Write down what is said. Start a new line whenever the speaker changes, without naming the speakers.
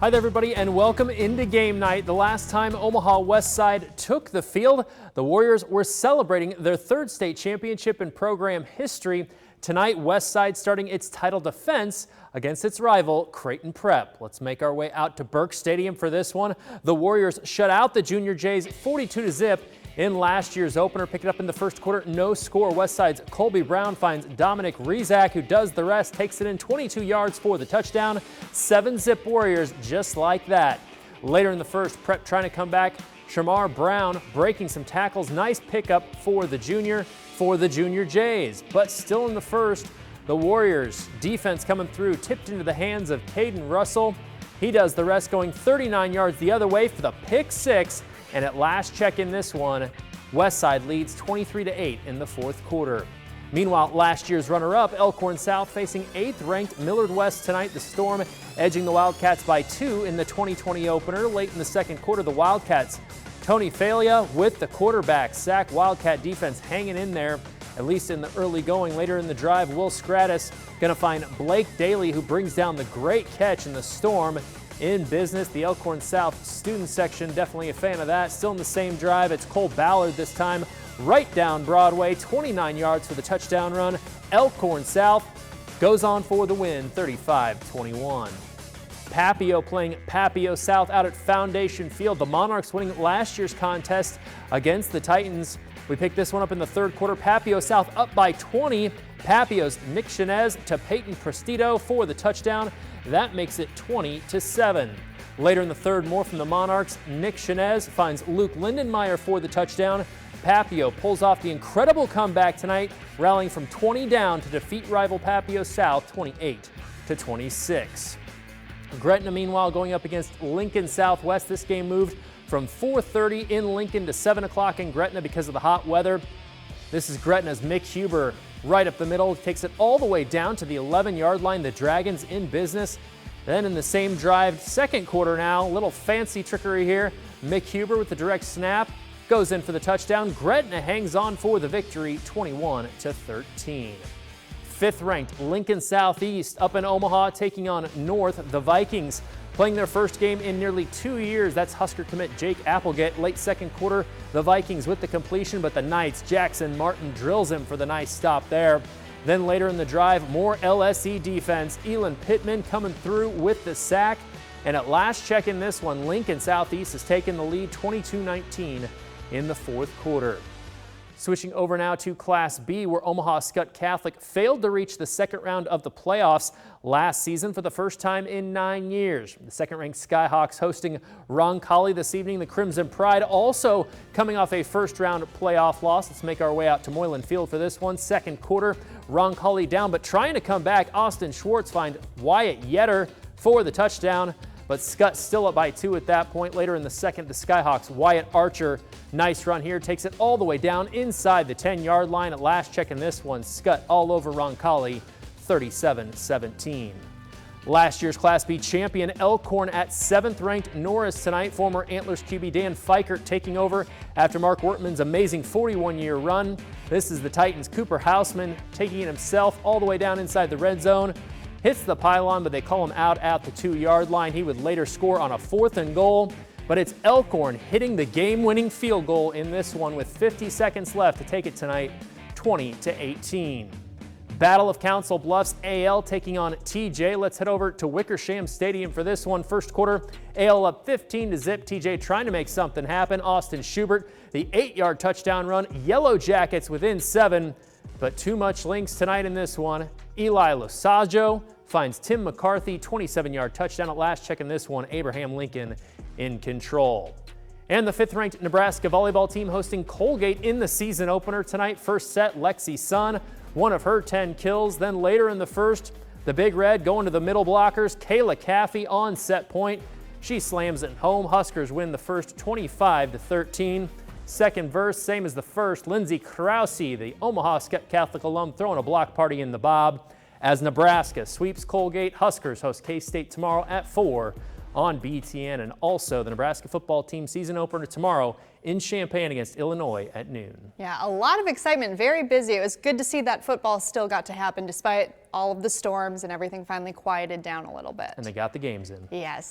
Hi there, everybody, and welcome into game night. The last time Omaha West Side took the field, the Warriors were celebrating their third state championship in program history. Tonight, West Side starting its title defense against its rival, Creighton Prep. Let's make our way out to Burke Stadium for this one. The Warriors shut out the Junior Jays 42-0 in last year's opener. Pick it up in the first quarter, no score. West Side's Colby Brown finds Dominic Rizak, who does the rest, takes it in 22 yards for the touchdown. 7-0 Warriors just like that. Later in the first, Prep trying to come back. Shamar Brown breaking some tackles. Nice pickup for the Junior Jays. But still in the first, the Warriors defense coming through, tipped into the hands of Caden Russell. He does the rest, going 39 yards the other way for the pick six. And at last check in this one, Westside leads 23-8 in the fourth quarter. Meanwhile, last year's runner-up, Elkhorn South, facing 8th-ranked Millard West tonight. The Storm edging the Wildcats by 2 in the 2020 opener. Late in the second quarter, the Wildcats, Tony Falia with the quarterback sack. Wildcat defense hanging in there, at least in the early going. Later in the drive, Will Stratus going to find Blake Daly, who brings down the great catch, in the Storm in business. The Elkhorn South student section definitely a fan of that. Still in the same drive, it's Cole Ballard this time, right down Broadway, 29 yards for the touchdown run. Elkhorn South goes on for the win, 35-21. Papu playing Papu South out at Foundation Field. The Monarchs winning last year's contest against the Titans. We picked this one up in the third quarter. Papu South up by 20. Papu's Nick Chinez to Peyton Prestito for the touchdown. That makes it 20-7. Later in the third, more from the Monarchs. Nick Chinez finds Luke Lindenmeyer for the touchdown. Papu pulls off the incredible comeback tonight, rallying from 20 down to defeat rival Papu South 28-26. Gretna, meanwhile, going up against Lincoln Southwest. This game moved from 4:30 in Lincoln to 7 o'clock in Gretna because of the hot weather. This is Gretna's Mick Huber right up the middle, takes it all the way down to the 11-yard line. The Dragons in business. Then in the same drive, second quarter now, a little fancy trickery here. Mick Huber with the direct snap goes in for the touchdown. Gretna hangs on for the victory, 21-13. Fifth-ranked Lincoln Southeast up in Omaha taking on North. The Vikings playing their first game in nearly 2 years. That's Husker commit Jake Applegate. Late second quarter, the Vikings with the completion, but the Knights, Jackson Martin drills him for the nice stop there. Then later in the drive, more LSE defense. Elon Pittman coming through with the sack. And at last check in this one, Lincoln Southeast has taken the lead 22-19 in the fourth quarter. Switching over now to Class B, where Omaha Skutt Catholic failed to reach the second round of the playoffs last season for the first time in 9 years. The second-ranked Skyhawks hosting Roncalli this evening. The Crimson Pride also coming off a first-round playoff loss. Let's make our way out to Moylan Field for this one. Second quarter, Roncalli down, but trying to come back. Austin Schwartz finds Wyatt Yetter for the touchdown. But Skutt still up by 2 at that point. Later in the second, the Skyhawks, Wyatt Archer, nice run here, takes it all the way down inside the 10-yard line. At last check in this one, Skutt all over Roncalli, 37-17. Last year's Class B champion Elkhorn at 7th-ranked Norris tonight. Former Antlers QB Dan Fikert taking over after Mark Wortman's amazing 41-year run. This is the Titans' Cooper Houseman taking it himself all the way down inside the red zone. Hits the pylon, but they call him out at the 2-yard line. He would later score on a 4th and goal. But it's Elkhorn hitting the game-winning field goal in this one with 50 seconds left to take it tonight, 20-18. Battle of Council Bluffs, AL taking on TJ. Let's head over to Wickersham Stadium for this one. First quarter, AL up 15-0. TJ trying to make something happen. Austin Schubert, the 8-yard touchdown run. Yellow Jackets within 7, but too much links tonight in this one. Eli Losaggio finds Tim McCarthy, 27-yard touchdown. At last check in this one, Abraham Lincoln in control. And the 5th-ranked Nebraska volleyball team hosting Colgate in the season opener tonight. First set, Lexi Sun, one of her 10 kills. Then later in the first, the Big Red going to the middle blockers. Kayla Caffey on set point. She slams it home. Huskers win the first 25-13. Second verse, same as the first. Lindsey Krause, the Omaha Skutt Catholic alum, throwing a block party in the Bob. As Nebraska sweeps Colgate, Huskers host K-State tomorrow at 4 on BTN. And also the Nebraska football team season opener tomorrow in Champaign against Illinois at noon. Yeah, a lot of excitement, very busy. It was good to see that football still got to happen despite all of the storms and everything finally quieted down a little bit. And they got the games in. Yes.